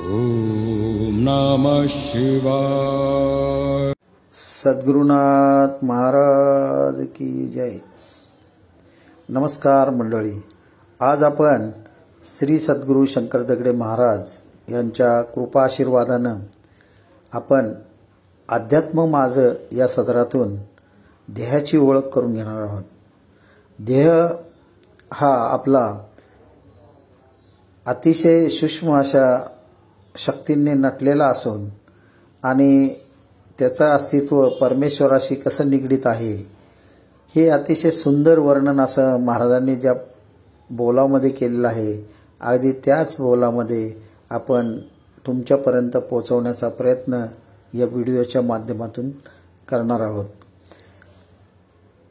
ओम नमः शिवाय। सद्गुरुनाथ महाराज की जय। नमस्कार मंडळी, आज आपण श्री सद्गुरू शंकर दगडे महाराज यांच्या कृपा आशीर्वादानं आपण अध्यात्म माझं या सदरातून देहाची ओळख करून घेणार आहोत। देह हा आपला अतिशय सूक्ष्म अशा शक्तींनी नटलेला असून आणि त्याचं अस्तित्व परमेश्वराशी कसं निगडीत आहे हे अतिशय सुंदर वर्णन असं महाराजांनी ज्या बोलामध्ये केलेलं आहे, अगदी त्याच बोलामध्ये आपण तुमच्यापर्यंत पोहोचवण्याचा प्रयत्न या व्हिडिओच्या माध्यमातून करणार आहोत।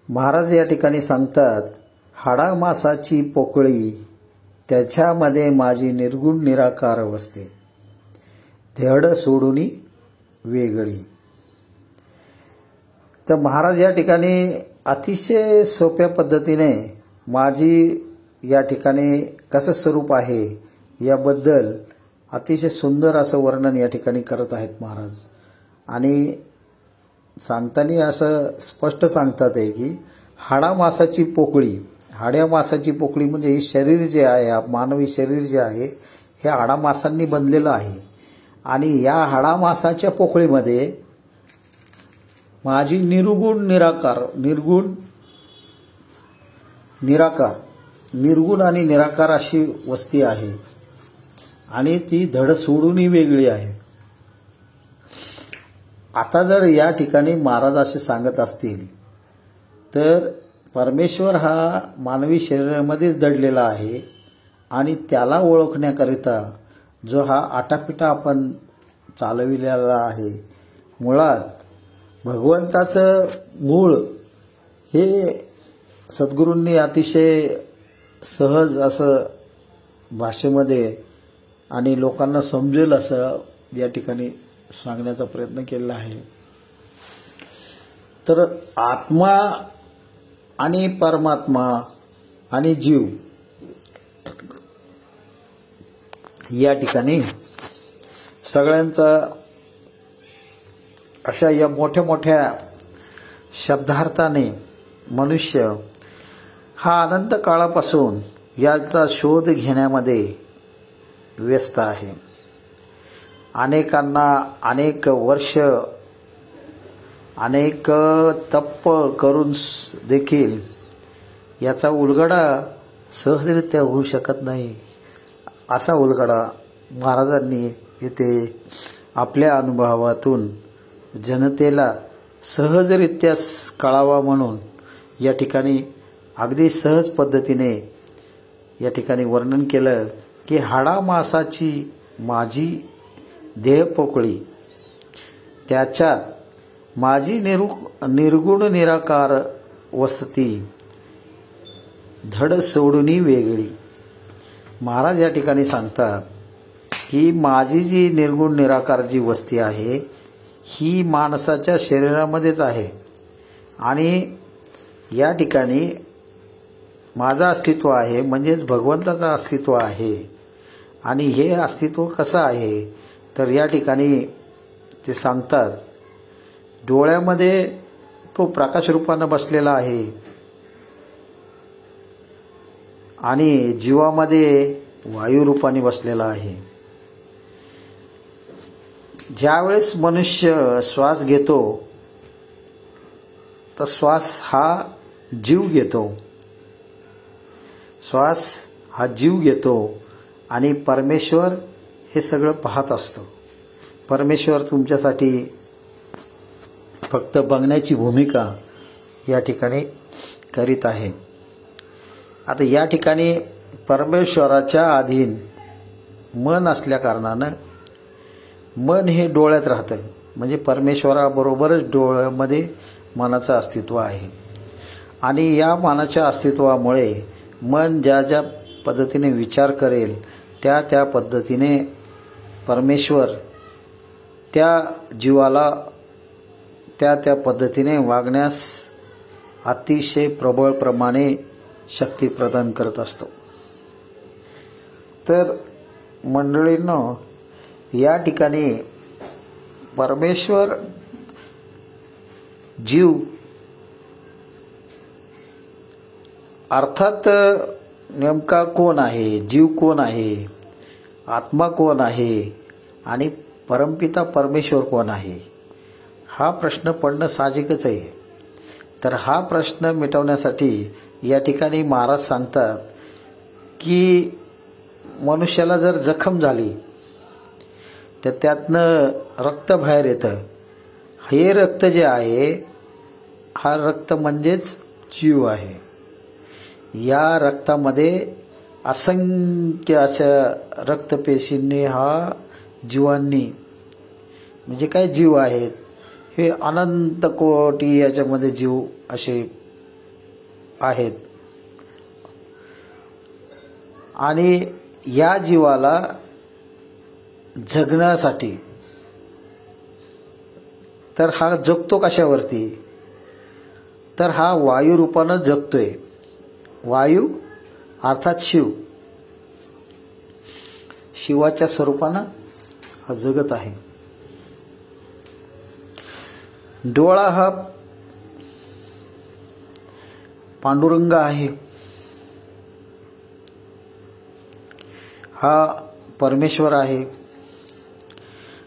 महाराज या ठिकाणी सांगतात, हाडामासाची पोकळी त्याच्यामध्ये माझी निर्गुण निराकार वसते, धड सोडूनी वेगळी। तर महाराज या ठिकाणी अतिशय सोप्या पद्धतीने माझी या ठिकाणी कसं स्वरूप आहे याबद्दल अतिशय सुंदर असं वर्णन या ठिकाणी करत आहेत महाराज। आणि सांगताना असं स्पष्ट सांगतात आहे की हाडामासाची पोकळी, हाड्या मासाची पोकळी म्हणजे हे शरीर जे आहे, मानवी शरीर जे आहे हे हाडामासांनी बनलेलं आहे आणि या हाडामासाच्या पोकळीमध्ये माझी निर्गुण आणि निराकार अशी वस्ती आहे आणि ती धड सोडूनही वेगळी आहे। आता जर या ठिकाणी महाराज असे सांगत असतील तर परमेश्वर हा मानवी शरीरामध्येच दडलेला आहे आणि त्याला ओळखण्याकरिता जो हा आटापिटा आपण चालविलेला आहे, मुळात भगवंताचं मूळ हे सद्गुरूंनी अतिशय सहज असं भाषेमध्ये आणि लोकांना समजेल असं या ठिकाणी सांगण्याचा प्रयत्न केलेला आहे। तर आत्मा आणि परमात्मा आणि जीव या ठिकाणी सगळ्यांचा अशा या मोठ्या मोठ्या शब्दार्थाने मनुष्य हा अनंत काळापासून याचा शोध घेण्यामध्ये व्यस्त आहे। अनेकांना अनेक वर्ष अनेक तप करून देखील याचा उलगडा सहजरित्या होऊ शकत नाही। असा उलगडा महाराजांनी इथे आपल्या अनुभवातून जनतेला सहजरित्या कळावा म्हणून या ठिकाणी अगदी सहज पद्धतीने या ठिकाणी वर्णन केलं की हाडामासाची माझी देहपोकळी त्याच्यात माझी निर्गुण निराकार वसती, धड सोडूनी वेगळी। महाराज या ठिकाणी सांगतात की माझी जी निर्गुण निराकार जी वस्ती आहे ही माणसाच्या शरीरामध्येच आहे आणि या ठिकाणी माझं अस्तित्व आहे, म्हणजेच भगवंताचं अस्तित्व आहे। आणि हे अस्तित्व कसं आहे तर या ठिकाणी ते सांगतात, डोळ्यामध्ये तो प्रकाश रूपानं बसलेला आहे आणि जीवामध्ये वायू रूपाने बसलेला आहे। ज्यावेळेस मनुष्य श्वास घेतो तर श्वास हा जीव घेतो, श्वास हा जीव घेतो आणि परमेश्वर हे सगळं पाहत असतो। परमेश्वर तुमच्यासाठी फक्त बघण्याची भूमिका या ठिकाणी करीत आहे। आता या ठिकाणी परमेश्वराच्या अधीन मन असल्या कारणानं मन हे डोळ्यात राहतं, म्हणजे परमेश्वराबरोबरच डोळ्यामध्ये मनाचं अस्तित्व आहे आणि या मनाच्या अस्तित्वामुळे मन ज्या ज्या पद्धतीने विचार करेल त्या त्या पद्धतीने परमेश्वर त्या जीवाला त्या त्या पद्धतीने वागण्यास अतिशय प्रबळ प्रमाणे शक्ती प्रदान करत असतो। तर मंडळींनो, या ठिकाणी परमेश्वर जीव अर्थात नेमका कोण आहे, जीव कोण आहे, आत्मा कोण आहे आणि परमपिता परमेश्वर कोण आहे, हा प्रश्न पडणं साहजिकच आहे. तर हा प्रश्न मिटवण्यासाठी या ठिकाणी महाराज सांगतात की मनुष्याला जर जखम झाली तर त्यातनं रक्त बाहेर येतं. हे रक्त जे आहे, हा रक्त म्हणजेच जीव आहे. या रक्तामध्ये असंख्य अशा रक्तपेशींनी, हा जीवांनी, म्हणजे काय जीव आहेत, हे अनंत कोटी याच्यामध्ये जीव असे आहेत. आणि या जीवाला जगण्यासाठी तर हा जगतो कशावरती, तर हा वायू रूपानं जगतोय. वायू अर्थात शिव, शिवाच्या स्वरूपानं हा जगत आहे. डोळा हा पांडुरंग आहे, हा परमेश्वर आहे.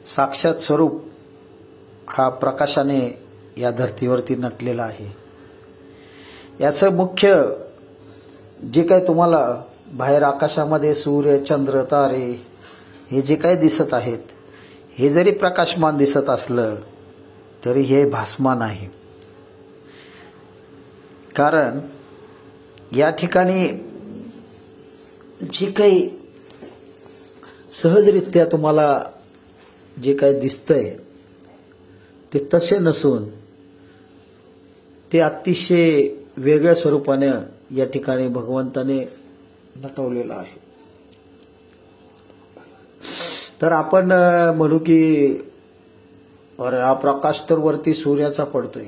साक्षात स्वरूप हा प्रकाशाने या धर्तीवरती नटलेला आहे. याचं मुख्य जे काय तुम्हाला बाहेर आकाशामध्ये सूर्य, चंद्र, तारे हे जे काही दिसत आहेत, हे जरी प्रकाशमान दिसत असलं तरी हे भासमान आहे. कारण या ठिकाणी जे काही सहजरित्या तुम्हाला जे काही दिसतंय ते तसे नसून ते अतिशय वेगळ्या स्वरूपाने या ठिकाणी भगवंताने नटवलेलं आहे. तर आपण म्हणू की अरे हा प्रकाश तर वरती सूर्याचा पडतोय,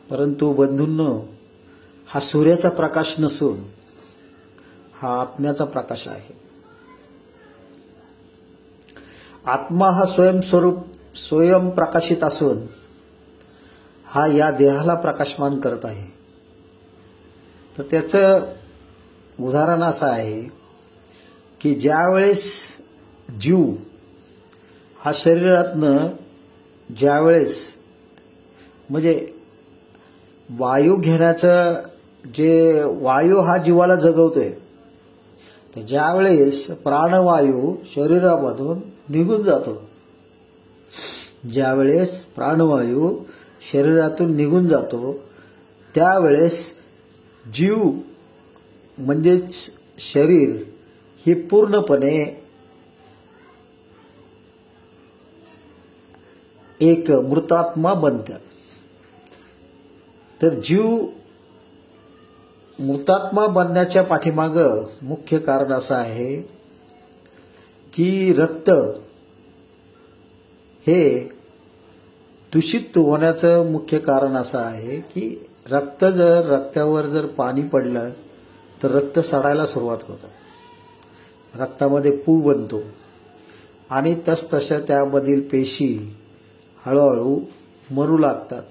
परंतु बंधूंनो, हा सूर्याचा प्रकाश नसून हा आत्म्याचा प्रकाश आहे. आत्मा हा स्वयं प्रकाशित असून हा या देहाला प्रकाशमान करत आहे. तर त्याचं उदाहरण असं आहे की ज्यावेळेस जीव हा शरीरातनं ज्यावेळेस म्हणजे वायू घेण्याचं, जे वायू हा जीवाला जगवतोय, तर ज्यावेळेस प्राणवायू शरीरामधून निघून जातो, ज्यावेळेस प्राणवायू शरीरातून निघून जातो, त्यावेळेस जीव म्हणजेच शरीर हे पूर्णपणे एक मृतात्मा बनतं. तर जीव मृतात्मा बनण्याच्या पाठीमागं मुख्य कारण असं आहे की रक्त हे दूषित होण्याचं मुख्य कारण असं आहे की रक्तावर जर पाणी पडलं तर रक्त सडायला सुरुवात होतं, रक्तामध्ये पू बनतो आणि तसतशा त्यामधील पेशी हळूहळू मरू लागतात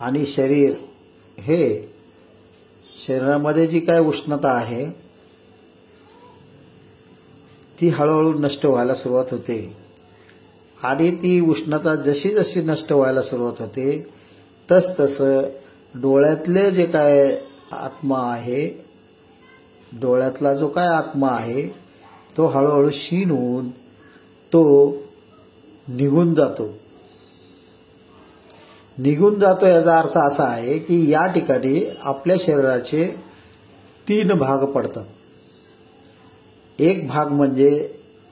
आणि शरीर हे शरीरामध्ये जी काय उष्णता आहे ती हळूहळू नष्ट व्हायला सुरुवात होते. आणि ती उष्णता जशी जशी नष्ट व्हायला सुरुवात होते तसतसं डोळ्यातले जे काय आत्मा आहे, डोळ्यातला जो काय आत्मा आहे तो हळूहळू क्षीण होऊन तो निघून जातो. निघून जातो याचा अर्थ असा आहे की या ठिकाणी आपल्या शरीराचे 3 भाग पडतात. एक भाग म्हणजे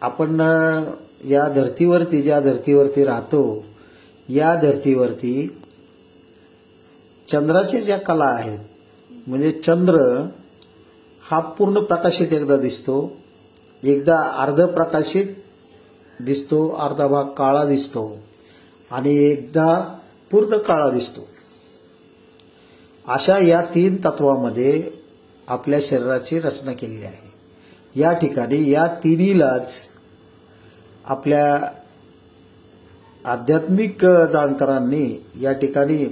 आपण या धर्तीवरती, ज्या धर्तीवरती राहतो, या धर्तीवरती चंद्राच्या ज्या कला आहेत, म्हणजे चंद्र हा पूर्ण प्रकाशित एकदा दिसतो, एकदा अर्ध प्रकाशित दिसतो, अर्धा भाग काळा दिसतो आणि एकदा पूर्ण काळा दिसतो. अशा या 3 तत्वामध्ये आपल्या शरीराची रचना केलेली आहे. या ठिकाणी या तिन्हीलाच आपल्या आध्यात्मिक जाणकारांनी या ठिकाणी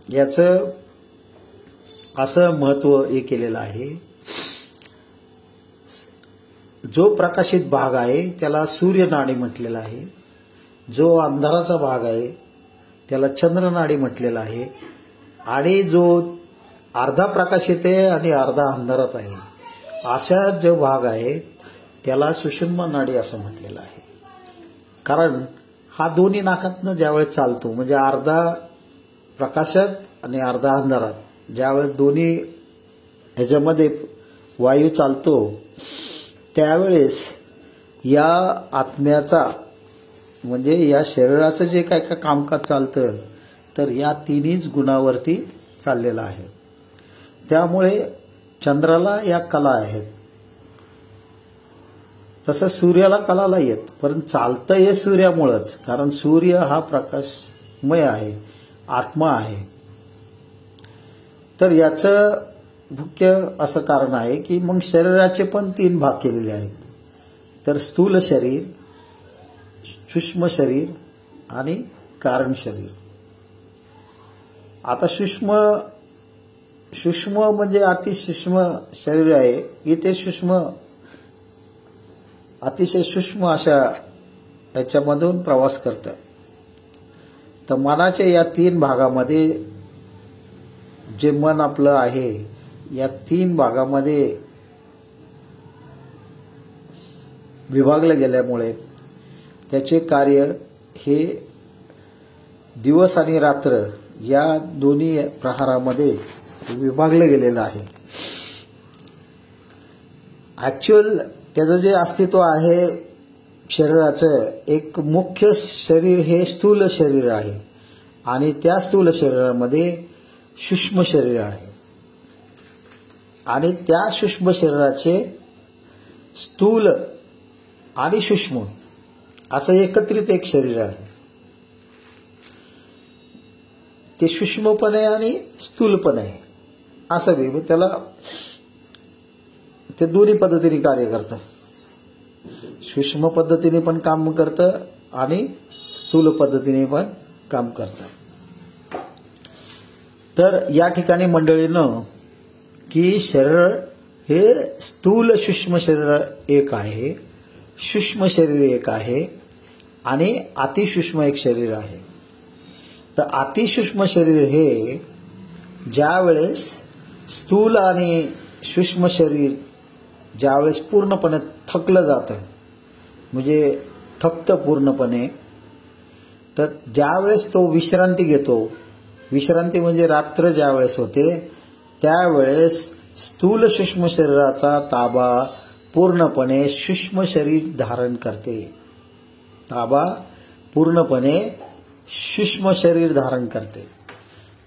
याचं असं महत्व हे केलेलं आहे. जो प्रकाशित भाग आहे त्याला सूर्यनाडी म्हटलेला आहे. जो अंधाराचा भाग आहे त्याला चंद्रनाडी म्हटलेला आहे. आणि जो अर्धा प्रकाशित आहे आणि अर्धा अंधारात आहे अशा जो भाग आहे त्याला सुषुम्ना नाडी असं म्हटलेलं आहे. कारण हा दोन्ही नाकातनं ज्यावेळेस चालतो म्हणजे अर्धा प्रकाशात आणि अर्धा अंधारात ज्यावेळेस दोन्ही ह्याच्यामध्ये वायू चालतो त्यावेळेस या आत्म्याचा म्हणजे या शरीराचं जे काय काय कामकाज चालतं तर या तिन्हीच गुणावरती चाललेलं आहे. त्यामुळे चंद्राला या कला आहेत. तसं सूर्याला कला नाहीत पण चालतं हे सूर्यामुळंच. कारण सूर्य हा प्रकाशमय आहे, आत्मा आहे. तर याचं मुख्य असं कारण आहे की मग शरीराचे पण 3 भाग केलेले आहेत. तर स्थूल शरीर, सूक्ष्म शरीर आणि कारण शरीर. आता सूक्ष्म म्हणजे अतिसूक्ष्म शरीर आहे. इथे अतिशय सूक्ष्म अशा याच्यामधून प्रवास करतं. तर मनाच्या या 3 भागामध्ये जे मन आपलं आहे या 3 भागामध्ये विभागलं गेल्यामुळे त्याचे कार्य हे दिवस आणि रात्र या दोन्ही प्रहारामध्ये विभागलं गेलेलं आहे. ऍक्च्युअल त्याचं जे अस्तित्व आहे शरीराचं एक मुख्य शरीर हे स्थूल शरीर आहे आणि त्या स्थूल शरीरामध्ये सूक्ष्म शरीर आहे आणि त्या सूक्ष्म शरीराचे स्थूल आणि सूक्ष्म असं एकत्रित एक शरीर आहे. ते सूक्ष्म पण आहे आणि स्थूल पण आहे असं वेगळं त्याला ते दोन्ही पद्धतीने कार्य करतं. सूक्ष्म पद्धतीने पण काम करतं आणि स्थूल पद्धतीने पण काम करतं. तर या ठिकाणी मंडळीनं की शरीर हे स्थूल सूक्ष्म शरीर एक आहे, सूक्ष्म शरीर एक आहे आणि अतिसूक्ष्म एक शरीर आहे. तर अतिसूक्ष्म शरीर हे ज्यावेळेस स्थूल आणि सूक्ष्म शरीर ज्यावेळेस पूर्णपणे थकलं जातं म्हणजे थकतं पूर्णपणे तर ज्यावेळेस तो विश्रांती घेतो, विश्रांती म्हणजे रात्र ज्यावेळेस होते त्यावेळेस स्थूल सूक्ष्म शरीराचा ताबा पूर्णपणे सूक्ष्म शरीर धारण करते. ताबा पूर्णपणे सूक्ष्म शरीर धारण करते.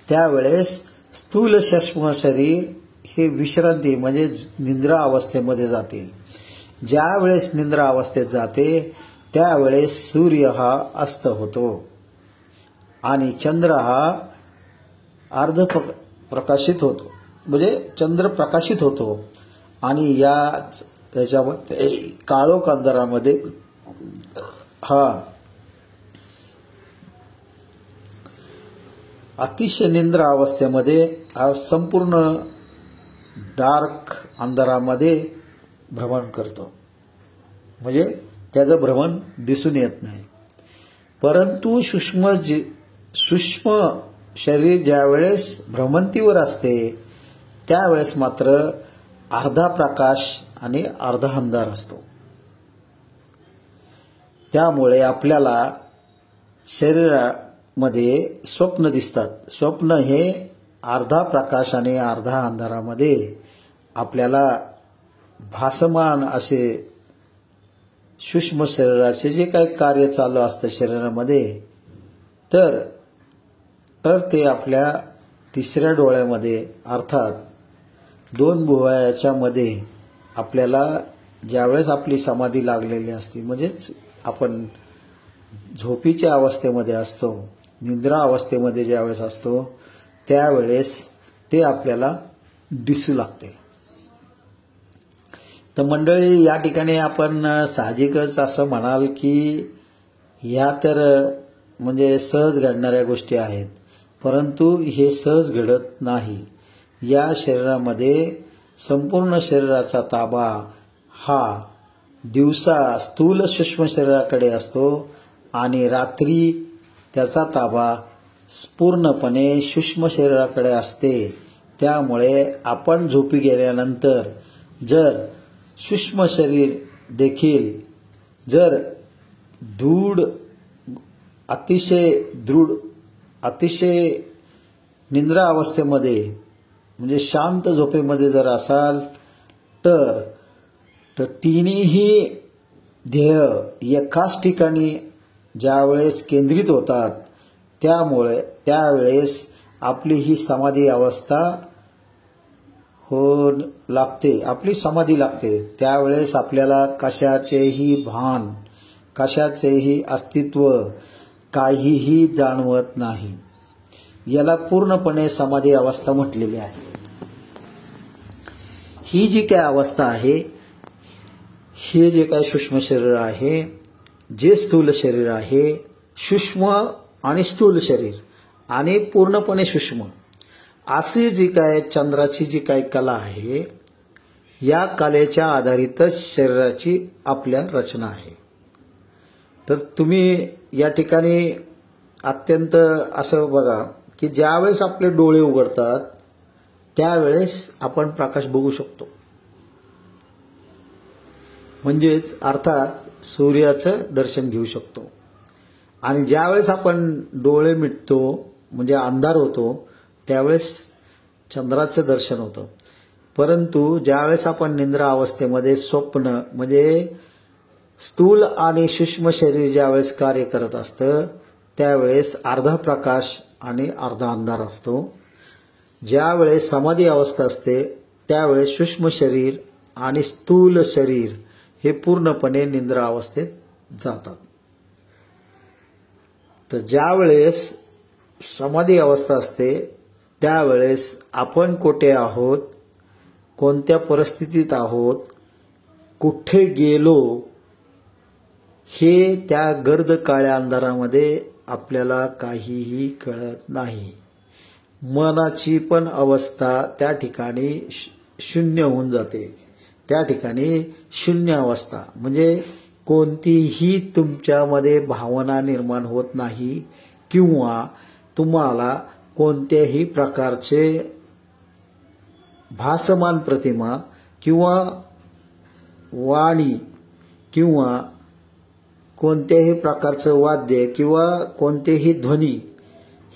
त्यावेळेस स्थूल सूक्ष्म शरीर हे विश्रांती म्हणजे निद्रा अवस्थेमध्ये जाते. ज्यावेळेस निद्रा अवस्थेत जाते त्यावेळेस सूर्य हा अस्त होतो आणि चंद्र हा अर्ध प्रकाशित होतो म्हणजे चंद्र प्रकाशित होतो आणि याच्यामध्ये काळोख अंधारामध्ये हा अतिशय निद्रा अवस्थेमध्ये संपूर्ण डार्क अंधारामध्ये भ्रमण करतो म्हणजे त्याचं भ्रमण दिसून येत नाही. परंतु सूक्ष्म शरीर ज्यावेळेस भ्रमंतीवर असते त्यावेळेस मात्र अर्धा प्रकाश आणि अर्धा अंधार असतो. त्यामुळे आपल्याला शरीरामध्ये स्वप्न दिसतात. स्वप्न हे अर्धा प्रकाश आणि अर्धा अंधारामध्ये आपल्याला भासमान असे सूक्ष्म शरीराचे जे काही कार्य चालू असतं शरीरामध्ये तर ते आपल्या तिसऱ्या डोळ्यामध्ये अर्थात 2 भुवयाच्या मध्ये आपल्याला ज्यावेळेस आपली समाधी लागलेली असते म्हणजेच आपण झोपीच्या अवस्थेमध्ये असतो, निद्रा अवस्थेमध्ये ज्यावेळेस असतो त्यावेळेस ते आपल्याला दिसू लागते. तर मंडळी, या ठिकाणी आपण साहजिकच असं म्हणाल की ह्या तर म्हणजे सहज घडणाऱ्या गोष्टी आहेत, परंतु हे सहज घडत नाही. या शरीरामध्ये संपूर्ण शरीराचा ताबा हा दिवसा स्थूल सूक्ष्म शरीराकडे असतो आणि रात्री त्याचा ताबा पूर्णपणे सूक्ष्म शरीराकडे असते. त्यामुळे आपण झोपी गेल्यानंतर जर सूक्ष्म शरीर देखील जर अतिशय निद्रा अवस्थेमध्ये म्हणजे शांत झोपेमध्ये जर असाल तर तिन्ही ध्येय एकाच ठिकाणी ज्यावेळेस केंद्रित होतात त्यावेळेस आपली ही समाधी अवस्था हो लागते, आपली समाधी लागते. त्यावेळेस आपल्याला कशाचेही भान, कशाचेही अस्तित्व काहीही जाणवत नाही. याला पूर्णपणे समाधी अवस्था म्हटलेली आहे. ही जी काय अवस्था आहे, हे जे काय सूक्ष्म शरीर आहे, जे स्थूल शरीर आहे, सूक्ष्म आणि स्थूल शरीर आणि पूर्णपणे सूक्ष्म अशी जी काय चंद्राची जी काय कला आहे, या कलेच्या आधारितच शरीराची आपल्या रचना आहे. तर तुम्ही या ठिकाणी अत्यंत असं बघा की ज्यावेळेस आपले डोळे उघडतात त्यावेळेस आपण प्रकाश बघू शकतो. म्हणजेच अर्थात सूर्याचं दर्शन घेऊ शकतो. आणि ज्यावेळेस आपण डोळे मिटतो म्हणजे अंधार होतो त्यावेळेस चंद्राचं दर्शन होतं. परंतु ज्यावेळेस आपण निद्रा अवस्थेमध्ये स्वप्न म्हणजे स्थूल आणि सूक्ष्म शरीर ज्यावेळेस कार्य करत असतं त्यावेळेस अर्धा प्रकाश आणि अर्धा अंधार असतो. ज्यावेळेस समाधी अवस्था असते त्यावेळेस सूक्ष्म शरीर आणि स्थूल शरीर हे पूर्णपणे निद्रा अवस्थेत जातात. तर ज्यावेळेस समाधी अवस्था असते त्यावेळेस आपण कोठे आहोत, कोणत्या परिस्थितीत आहोत, कुठे गेलो हे त्या गर्द काळ्या अंधारामध्ये आपल्याला काहीही कळत नाही. मनाची पण अवस्था त्या ठिकाणी शून्य होऊन जाते. त्या ठिकाणी शून्य अवस्था म्हणजे कोणतीही तुमच्यामध्ये भावना निर्माण होत नाही किंवा तुम्हाला कोणत्याही प्रकारचे भासमान प्रतिमा किंवा वाणी किंवा कोणत्याही प्रकारचं वाद्य किंवा कोणतेही ध्वनी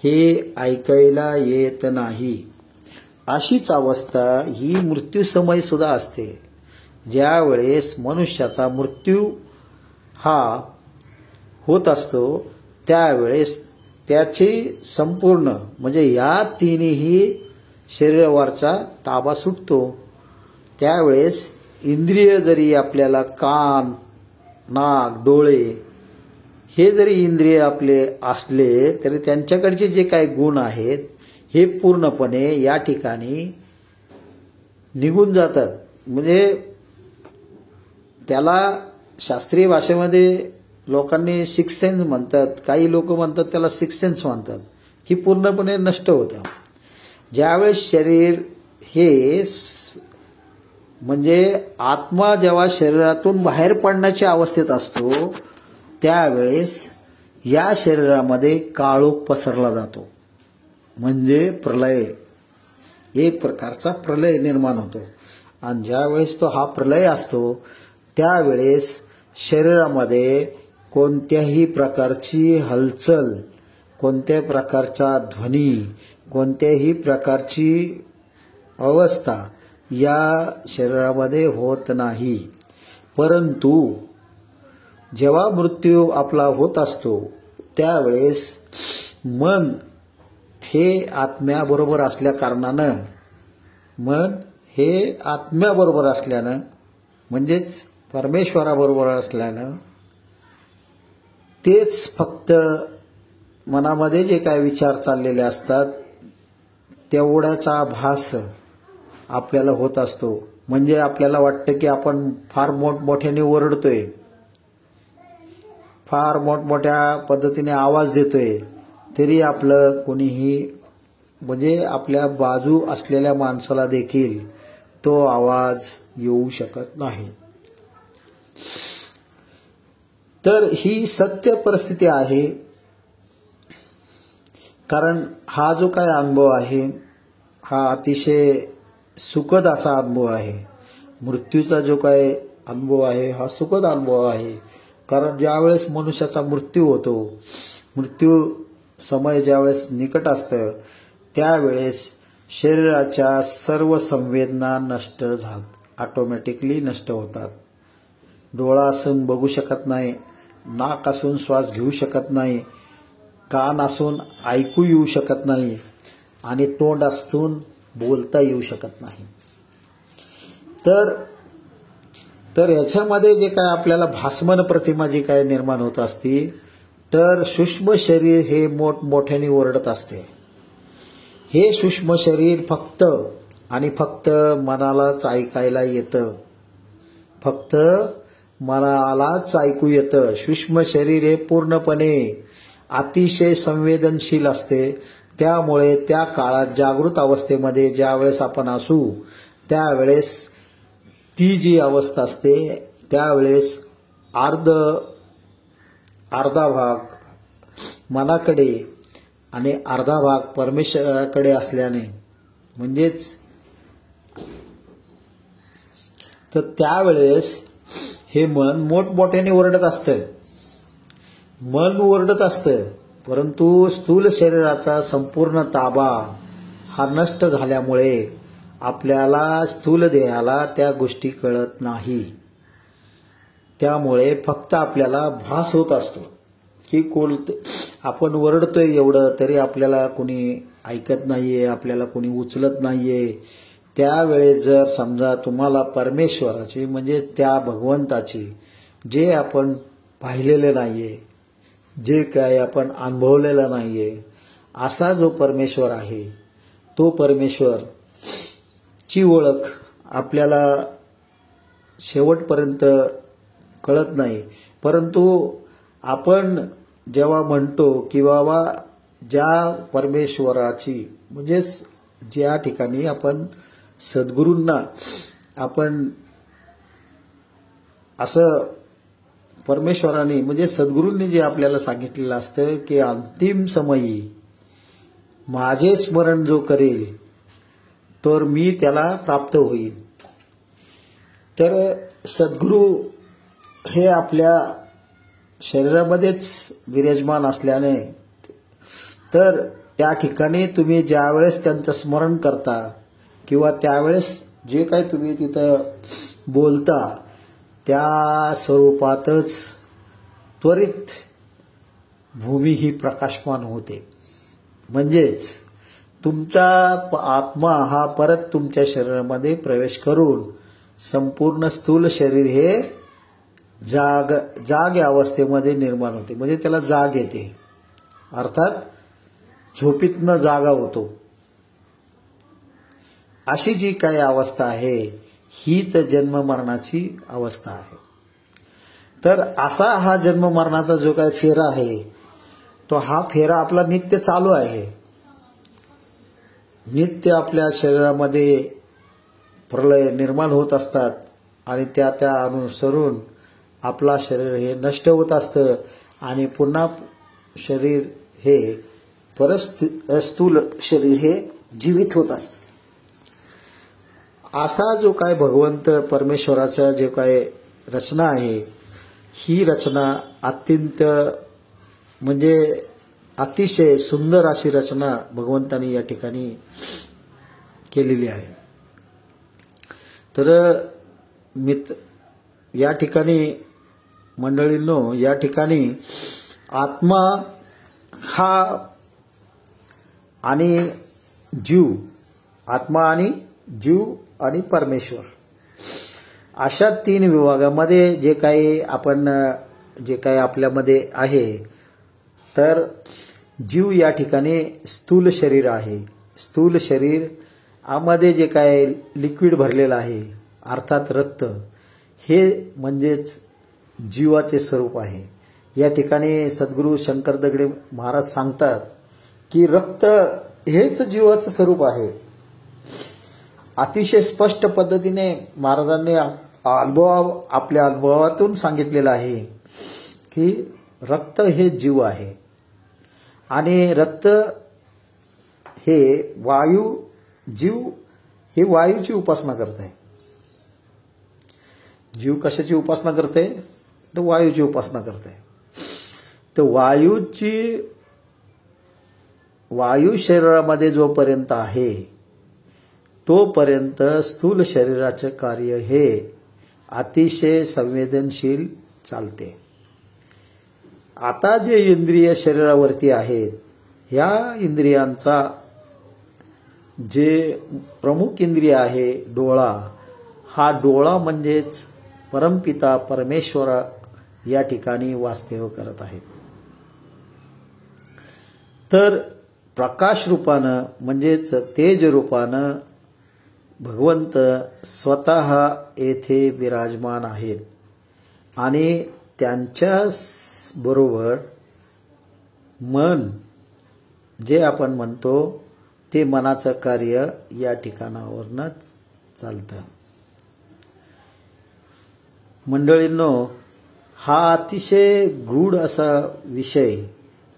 हे ऐकायला येत नाही. अशीच अवस्था ही मृत्यूसमयी सुद्धा असते. ज्यावेळेस मनुष्याचा मृत्यू हा होत असतो त्यावेळेस त्याची संपूर्ण म्हणजे या तिन्ही शरीरावरचा ताबा सुटतो. त्यावेळेस इंद्रिय जरी आपल्याला कान, नाक, डोळे हे जरी इंद्रिय आपले असले तरी त्यांच्याकडचे जे काही गुण आहेत हे पूर्णपणे या ठिकाणी निघून जातात. म्हणजे त्याला शास्त्रीय भाषेमध्ये लोकांनी सिक्स सेन्स म्हणतात, काही लोक म्हणतात त्याला सिक्स सेन्स म्हणतात. ही पूर्णपणे नष्ट होतं. ज्यावेळेस शरीर हे म्हणजे आत्मा जेव्हा शरीरातून बाहेर पडण्याच्या अवस्थेत असतो त्यावेळेस या शरीरामध्ये काळोख पसरला जातो. म्हणजे प्रलय, एक प्रकारचा प्रलय निर्माण होतो. आणि ज्यावेळेस तो हा प्रलय असतो त्यावेळेस शरीरामध्ये कोणत्याही प्रकारची हलचल, कोणत्याही प्रकारचा ध्वनी, कोणत्याही प्रकारची अवस्था या शरीरामध्ये होत नाही. परंतु जेव्हा मृत्यू आपला होत असतो त्यावेळेस मन हे आत्म्याबरोबर असल्या कारणानं म्हणजेच परमेश्वराबरोबर असल्यानं तेच फक्त मनामध्ये जे काय विचार चाललेले असतात तेवढ्याचा भास आपल्याला होत असतो. म्हणजे आपल्याला वाटतं की आपण फार मोठमोठ्याने ओरडतोय, फार मोठमोठ्या पद्धतीने आवाज देतोय, तरी आपलं कोणीही म्हणजे आपल्या बाजू असलेल्या माणसाला देखील तो आवाज येऊ शकत नाही. तर ही सत्य परिस्थिती आहे. कारण हा जो काय अनुभव आहे हा अतिशय सुखद असा अनुभव आहे. मृत्यूचा जो काय अनुभव आहे हा सुखद अनुभव आहे. कारण ज्यावेळेस मनुष्याचा मृत्यू होतो, मृत्यू समय ज्यावेळेस निकट असतं, त्यावेळेस शरीराच्या सर्व संवेदना ऑटोमॅटिकली नष्ट होतात. डोळा असून बघू शकत नाही, नाक असून श्वास घेऊ शकत नाही, कान असून ऐकू येऊ शकत नाही आणि तोंड असून बोलता येऊ शकत नाही. तर याच्यामध्ये जे काय आपल्याला भासमान प्रतिमा जी काय निर्माण होत असते, तर सूक्ष्म शरीर हे मोठमोठ्याने ओरडत असते. हे सूक्ष्म शरीर फक्त आणि फक्त मनालाच ऐकायला येतं, फक्त मनालाच ऐकू येतं. सूक्ष्म शरीर हे पूर्णपणे अतिशय संवेदनशील असते. त्यामुळे त्या काळात जागृत अवस्थेमध्ये ज्यावेळेस आपण असू, त्यावेळेस ती जी अवस्था असते त्यावेळेस अर्धा भाग मनाकडे आणि अर्धा भाग परमेश्वराकडे असल्याने, म्हणजेच तर त्यावेळेस हे मन मोठमोठ्याने ओरडत असतं, मन ओरडत असतं. परंतु स्थूल शरीराचा संपूर्ण ताबा हा नष्ट झाल्यामुळे आपल्याला स्थूल देहाला त्या गोष्टी कळत नाही. त्यामुळे फक्त आपल्याला भास होत असतो की आपण ओरडतोय एवढं तरी आपल्याला कोणी ऐकत नाहीये, आपल्याला कोणी उचलत नाहीये. त्यावेळेस जर समजा तुम्हाला परमेश्वराची म्हणजे त्या भगवंताची, जे आपण पाहिलेले नाहीये, जे काय आपण अनुभवलेलं नाहीये, असा जो परमेश्वर आहे, तो परमेश्वर ची ओळख आपल्याला शेवटपर्यंत कळत नाही. परंतु आपण जेव्हा म्हणतो की बाबा ज्या परमेश्वराची म्हणजे ज्या ठिकाणी आपण सद्गुरूंना आपण असं परमेश्वराने म्हणजे सद्गुरूंनी जे आपल्याला सांगितलेलं असतं की अंतिम समयी माझे स्मरण जो करेल तर मी त्याला प्राप्त होईल. तर सद्गुरू हे आपल्या शरीरामध्येच विराजमान असल्याने तर त्या ठिकाणी तुम्ही ज्यावेळेस त्यांचं स्मरण करता किंवा त्यावेळेस जे काही तुम्ही तिथं बोलता त्या स्वरूपातच त्वरित भूमी ही प्रकाशमान होते. म्हणजेच तुमचा आत्मा हा परत तुमच्या शरीरामध्ये प्रवेश करून संपूर्ण स्थूल शरीर हे जाग अवस्थेमध्ये निर्माण होते. म्हणजे त्याला जाग येते, अर्थात झोपीतनं जागा होतो. अशी जी काही अवस्था आहे हीच जन्म मरणाची अवस्था आहे. तर असा हा जन्म मरणाचा जो काही फेरा आहे तो हा फेरा आपला नित्य चालू आहे. नित्य आपल्या शरीरामध्ये प्रलय निर्माण होत असतात आणि त्या अनुसरून आपला शरीर हे नष्ट होत असतं आणि पुन्हा शरीर हे परत स्थूल शरीर हे जीवित होत असतं. असा जो काय भगवंत परमेश्वराचा जे काय रचना आहे ही रचना अत्यंत म्हणजे अतिशय सुंदर अशी रचना भगवंतानी या ठिकाणी केलेली आहे. तर या ठिकाणी मंडळींनो, या ठिकाणी आत्मा हा आणि जीव, आत्मा आणि जीव आणि परमेश्वर अशा तीन विभागामध्ये जे काही आपल्यामध्ये आहे. तर जीव या ठिकाणी स्थूल शरीर आहे. स्थूल शरीर आमध्ये जे काय लिक्विड भरलेलं आहे अर्थात रक्त हे म्हणजेच जीवाचे स्वरूप आहे। या ठिकाणी सद्गुरू शंकर दगडे महाराज सांगतात की रक्त हेच जीवाचं स्वरूप आहे। अतिशय स्पष्ट पद्धतीने महाराजांनी आपल्या अनुभवातून सांगितलेलं आहे की रक्त हे जीव आहे आणि रक्त हे जीव हे वायूची उपासना करत आहे। जीव कशाची उपासना करते? तर वायूची उपासना करते। तर वायू शरीरामध्ये जोपर्यंत आहे तोपर्यंत स्थूल शरीराचे कार्य हे अतिशय संवेदनशील चालते। आता जे इंद्रिय शरीरावरती आहेत, ह्या इंद्रियांचा जे प्रमुख इंद्रिय आहे डोळा, हा डोळा म्हणजेच परमपिता परमेश्वर या ठिकाणी वास्तव्य करत आहेत। तर प्रकाश रूपानं म्हणजेच तेज रूपानं भगवंत स्वतः येथे विराजमान आहेत आणि त्यांच्या बरोबर मन जे आपण म्हणतो ते मनाचं कार्य या ठिकाणावरनच चालतं। मंडळींनो, हा अतिशय गूढ असा विषय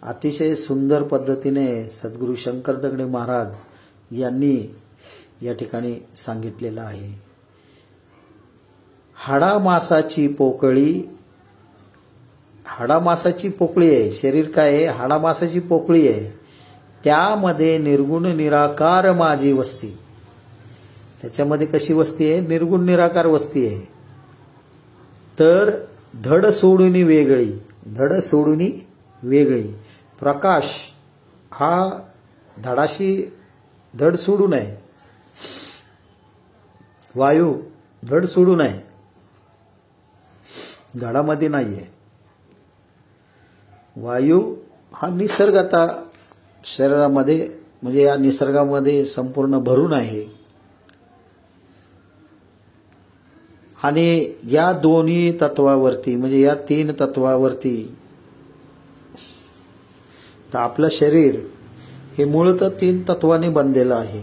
अतिशय सुंदर पद्धतीने सद्गुरू शंकर दगडे महाराज यांनी या ठिकाणी सांगितलेलं आहे। हाडामासाची पोकळी आहे। शरीर काय आहे? हाडामासाची पोकळी आहे। त्यामध्ये निर्गुण निराकार माझी वस्ती। त्याच्यामध्ये कशी वस्ती आहे? निर्गुण निराकार वस्ती आहे। तर धड सोडूनी वेगळी प्रकाश हा धडाशी धड सोडू नये, वायू धड सोडू नये, धडामध्ये नाहीये। वायू हा निसर्ग आता शरीरामध्ये म्हणजे या निसर्गामध्ये संपूर्ण भरून आहे आणि या दोन्ही तत्वावरती म्हणजे या तीन तत्वावरती तर आपलं शरीर हे मूळतः तीन तत्वाने बनलेलं आहे।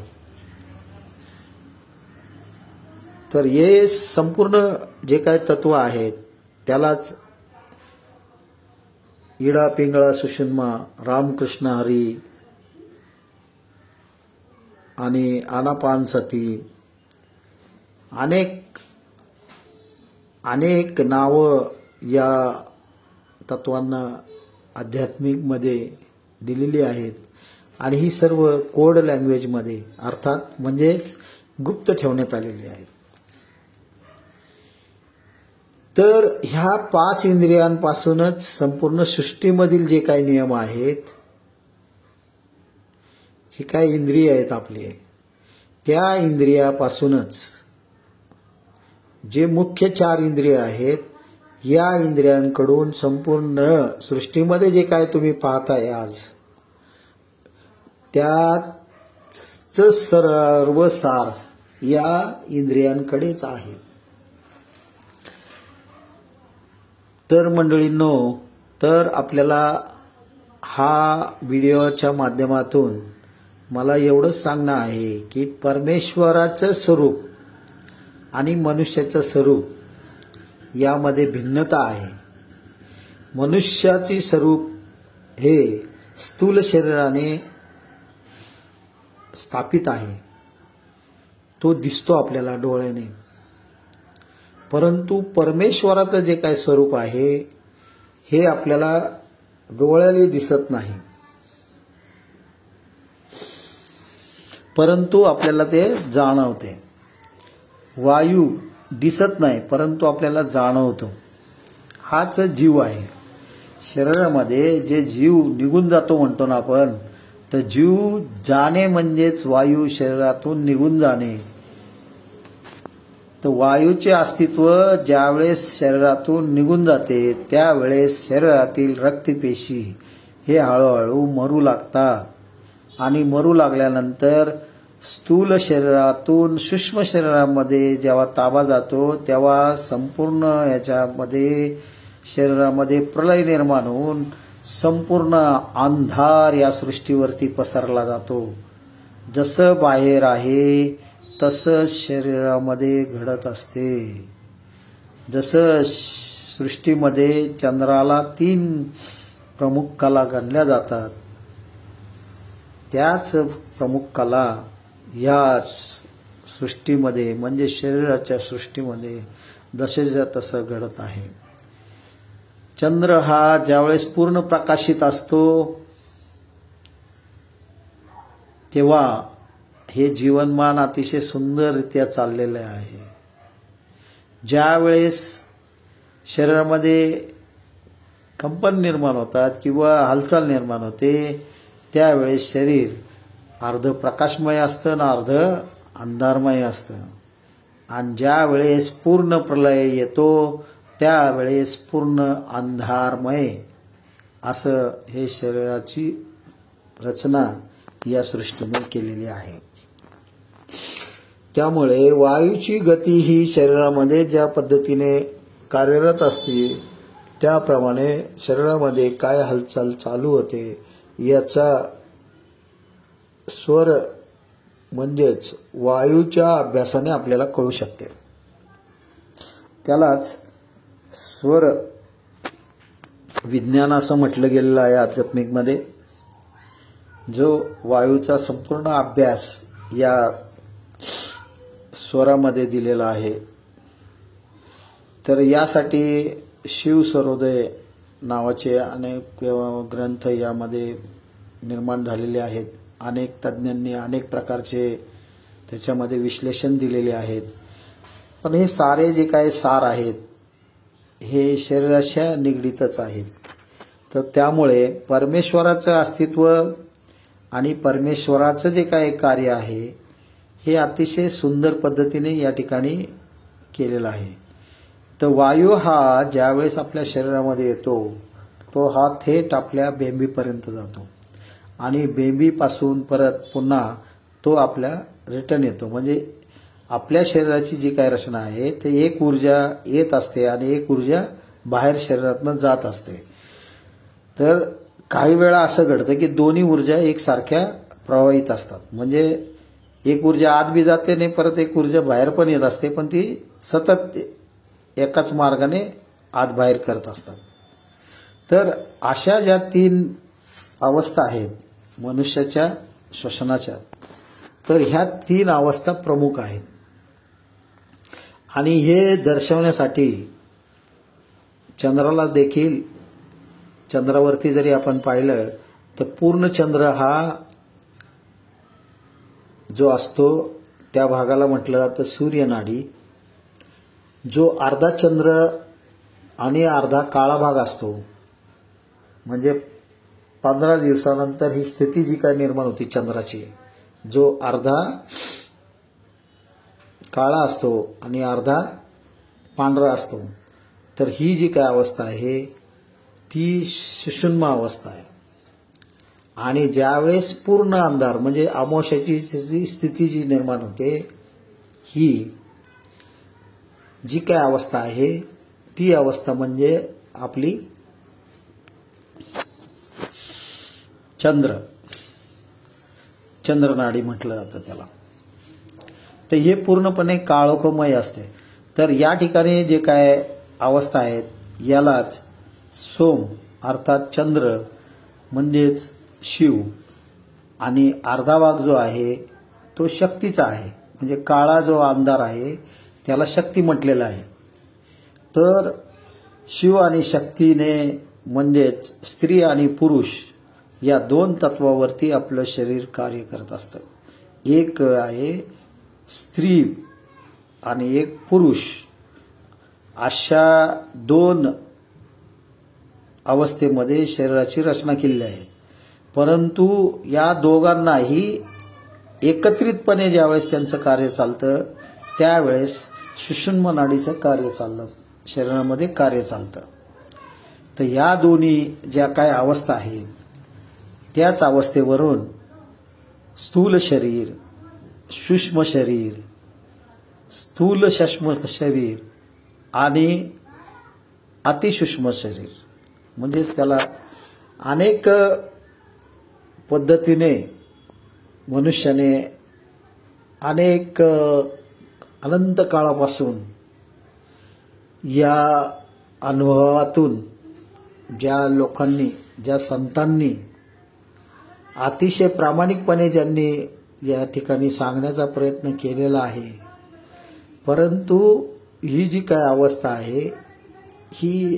तर हे संपूर्ण जे काय तत्व आहेत त्यालाच इडा पिंगळा सुषुम्ना, रामकृष्ण हरी आणि आनापानसती अनेक नावं या तत्वांना आध्यात्मिक मध्ये दिलेली आहेत आणि ही सर्व कोड लँग्वेज मध्ये अर्थात म्हणजेच गुप्त ठेवण्यात आलेली आहेत। तर ह्या 5 इंद्रियांपासूनच संपूर्ण सृष्टीमधील जे काही नियम आहेत, जे काही इंद्रिय आहेत आपले, त्या इंद्रियापासूनच जे मुख्य 4 इंद्रिय आहेत, या इंद्रियांकडून संपूर्ण सृष्टीमध्ये जे काय तुम्ही पाहताय आज त्याचं सर्व सार या इंद्रियांकडेच आहे। तर मंडळींनो, तर आपल्याला हा व्हिडिओच्या माध्यमातून मला एवढंच सांगणं आहे की परमेश्वराचं स्वरूप आणि मनुष्याचं स्वरूप यामध्ये भिन्नता आहे। मनुष्याचे स्वरूप हे स्थूल शरीराने स्थापित आहे, तो दिसतो आपल्याला डोळ्याने, परंतु परमेश्वराचं जे काय स्वरूप आहे हे आपल्याला डोळ्याने दिसत नाही, परंतु आपल्याला ते जाणवते। वायू दिसत नाही परंतु आपल्याला जाणवतो, हाच जीव आहे। शरीरामध्ये जे जीव निघून जातो म्हणतो ना आपण, तर जीव जाणे म्हणजेच वायू शरीरातून निघून जाणे। तर वायूचे अस्तित्व ज्यावेळेस शरीरातून निघून जाते त्यावेळेस शरीरातील रक्तपेशी हे हळूहळू मरू लागतात आणि मरू लागल्यानंतर स्थूल शरीरातून सूक्ष्म शरीरामध्ये जेव्हा ताबा जातो तेव्हा संपूर्ण याच्यामध्ये शरीरामध्ये प्रलय निर्माण होऊन संपूर्ण अंधार या सृष्टीवरती पसरला जातो. जसं बाहेर आहे तसं शरीरामध्ये घडत असते. जसं सृष्टीमध्ये चंद्राला 3 प्रमुख कला गणल्या जातात, त्याच प्रमुख कला या सृष्टीमध्ये म्हणजे शरीराच्या सृष्टीमध्ये जसेच्या तसं घडत आहे. चंद्र हा ज्यावेळेस पूर्ण प्रकाशित असतो तेव्हा हे जीवनमान अतिशय सुंदररित्या चाललेले आहे. ज्यावेळेस शरीरामध्ये कंपन निर्माण होतात किंवा हालचाल निर्माण होते त्यावेळेस शरीर अर्ध प्रकाशमय असतं ना अर्ध अंधारमय असतं. आणि ज्यावेळेस पूर्ण प्रलय येतो त्यावेळेस पूर्ण अंधारमय असं हे शरीराची रचना या सृष्टीने केलेली आहे. त्यामुळे वायूची गती ही शरीरामध्ये ज्या पद्धतीने कार्यरत असते त्याप्रमाणे शरीरामध्ये काय हालचाल चालू होते याचा स्वर म्हणजेच वायूच्या अभ्यासाने आपल्याला कळू शकते. त्यालाच स्वर विज्ञान असं म्हटलं गेलेलं आहे आध्यात्मिकमध्ये. जो वायूचा संपूर्ण अभ्यास या स्वरामध्ये दिलेला आहे. तर यासाठी शिव सर्वोदय नावाचे अनेक ग्रंथ यामध्ये निर्माण झालेले आहेत. अनेक तज्ज्ञांनी अनेक प्रकारचे त्याच्यामध्ये विश्लेषण दिलेले आहेत. पण हे सारे जे काही सार आहेत हे शरीराच्या निगडीतच आहेत. तर त्यामुळे परमेश्वराचं अस्तित्व आणि परमेश्वराचं जे काही कार्य आहे हे अतिशय सुंदर पद्धतीने या ठिकाणी केलेलं आहे. तर वायू हा ज्यावेळेस आपल्या शरीरामध्ये येतो तो हा थेट आपल्या बेंबीपर्यंत जातो आणि बेंबीपासून परत पुन्हा तो आपल्या रिटर्न येतो. म्हणजे आपल्या शरीराची जी काही रचना आहे ते एक ऊर्जा येत असते आणि एक ऊर्जा बाहेर शरीरातून जात असते. तर काही वेळा असं घडतं की दोन्ही ऊर्जा एकसारख्या प्रवाहित असतात. म्हणजे एक ऊर्जा आत बी जाते आणि परत एक ऊर्जा बाहेर पण येत असते, पण ती सतत एकाच मार्गाने आत बाहेर करत असतात. तर अशा ज्या 3 अवस्था आहेत मनुष्याच्या श्वसनाच्या, तर ह्या 3 अवस्था प्रमुख आहेत. आणि हे दर्शवण्यासाठी चंद्राला देखील, चंद्रावरती जरी आपण पाहिलं तर पूर्ण चंद्र हा जो असतो त्या भागाला म्हटलं जातं सूर्यनाडी. जो अर्धा चंद्र आणि अर्धा काळा भाग असतो, म्हणजे 15 दिवसानंतर ही स्थिती जी काय निर्माण होती चंद्राची, जो अर्धा काळा असतो आणि अर्धा पांढरा असतो, तर ही जी काय अवस्था आहे ती सुषुम्ना अवस्था आहे. आणि ज्यावेळेस पूर्ण अंधार म्हणजे अमावस्याची स्थिती जी निर्माण होते ही जी काय अवस्था आहे ती अवस्था म्हणजे आपली चंद्रनाडी म्हटलं जातं त्याला. तर हे पूर्णपणे काळोखमय असते. तर या ठिकाणी जे काय अवस्था आहेत यालाच सोम अर्थात चंद्र म्हणजेच शिव आणि अर्धा भाग जो आहे तो शक्तीचा आहे. म्हणजे काळा जो अंधार आहे त्याला शक्ती म्हटलेला आहे. तर शिव आणि शक्तीने म्हणजेच स्त्री आणि पुरुष या 2 तत्वावरती आपलं शरीर कार्य करत असतं. एक आहे स्त्री आणि एक पुरुष, अशा 2 अवस्थेमध्ये शरीराची रचना केलेली आहे. परंतु या दोघांनाही एकत्रितपणे ज्यावेळेस त्यांचं कार्य चालतं त्यावेळेस सुषुम्ना नाडीचं कार्य चाललं, शरीरामध्ये कार्य चालतं. तर या दोन्ही ज्या काय अवस्था आहेत त्याच अवस्थेवरून स्थूल शरीर सूक्ष्म शरीर, स्थूल सूक्ष्म शरीर आणि अतिसूक्ष्म शरीर, म्हणजे त्याला अनेक पद्धतीने मनुष्याने अनेक अनंत काळापासून या अनुभवातून ज्या लोकांनी, ज्या संतांनी अतिशय प्रामाणिकपणे ज्यांनी या ठिकाणी सांगण्याचा प्रयत्न केलेला आहे, परंतु ही जी काय अवस्था आहे ही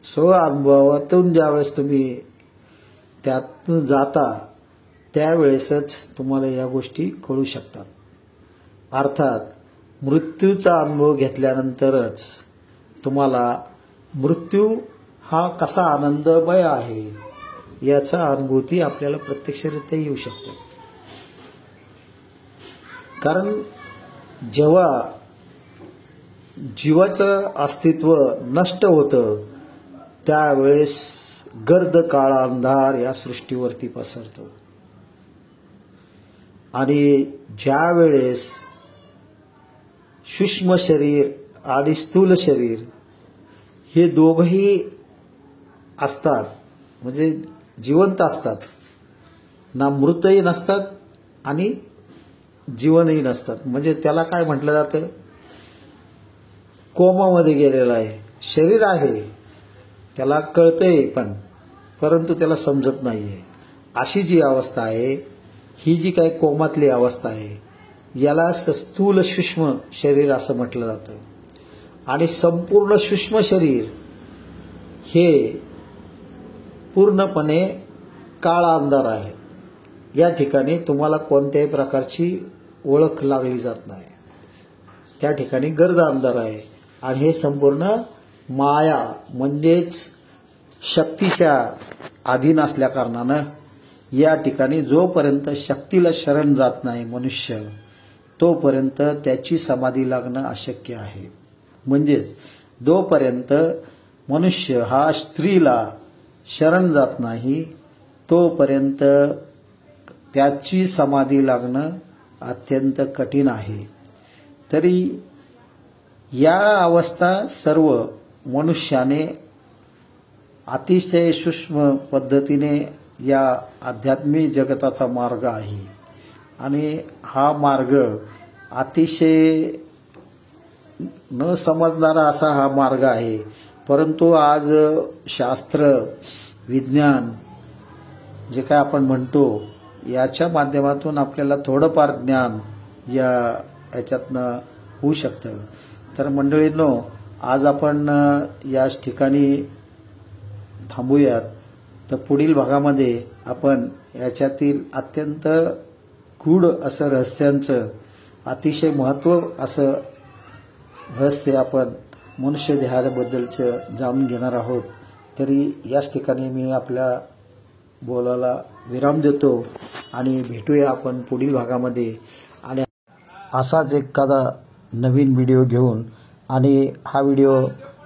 स्व अनुभवातून ज्यावेळेस तुम्ही त्यातून जाता त्यावेळेसच तुम्हाला या गोष्टी कळू शकतात. अर्थात मृत्यूचा अनुभव घेतल्यानंतरच तुम्हाला मृत्यू हा कसा आनंदमय आहे याचा अनुभूती आपल्याला प्रत्यक्षरित्या येऊ शकते. कारण जेव्हा जीवाचं अस्तित्व नष्ट होतं त्यावेळेस गर्द काळा अंधार या सृष्टीवरती पसरतो आणि ज्या वेळेस सूक्ष्म शरीर आणि स्थूल शरीर हे दोघंही असतात, म्हणजे जिवंत असतात, ना मृतही नसतात आणि जीवनही नसतात, म्हणजे त्याला काय म्हटलं जातं, कोमामध्ये गेलेला आहे. शरीर आहे, त्याला कळतंय परंतु त्याला समजत नाहीये. अशी जी अवस्था आहे, ही जी काही कोमातली अवस्था आहे, याला स्थूल सूक्ष्म शरीर असं म्हटलं जातं. आणि संपूर्ण सूक्ष्म शरीर हे पूर्णपणे काळा अंधार आहे. या ठिकाणी तुम्हाला कोणत्याही प्रकारची ओळख लागली जात नाही. त्या ठिकाणी गर्द अंधार आहे आणि हे संपूर्ण माया म्हणजेच शक्तीच्या अधीन असल्या कारणानं या ठिकाणी जोपर्यंत शक्तीला शरण जात नाही मनुष्य, तोपर्यंत त्याची समाधी लागणं अशक्य आहे. म्हणजेच जोपर्यंत मनुष्य हा स्त्रीला शरण जात नाही तोपर्यंत त्याची समाधी लागणं अत्यंत कठीण आहे. तरी या अवस्था सर्व मनुष्याने अतिशय सूक्ष्म पद्धतीने या आध्यात्मिक जगताचा मार्ग आहे आणि हा मार्ग अतिशय न समजणारा असा हा मार्ग आहे. परंतु आज शास्त्र, विज्ञान जे काय आपण म्हणतो याच्या माध्यमातून आपल्याला थोडंफार ज्ञान याच्यातनं होऊ शकतं. तर मंडळींनो, आज आपण याच ठिकाणी थांबूयात. तर पुढील भागामध्ये आपण याच्यातील अत्यंत गूढ असं रहस्यांचं, अतिशय महत्त्व असं रहस्य आपण मनुष्य देहाबद्दलचं जाणून घेणार आहोत. तरी याच ठिकाणी मी आपल्या बोलायला विराम देतो आणि भेटूया आपण पुढील भागामध्ये आणि असाच एखादा नवीन व्हिडिओ घेऊन. आणि हा व्हिडिओ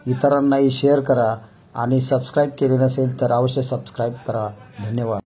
इतरांनाही शेअर करा आणि सबस्क्राईब केले नसेल तर अवश्य सबस्क्राईब करा. धन्यवाद.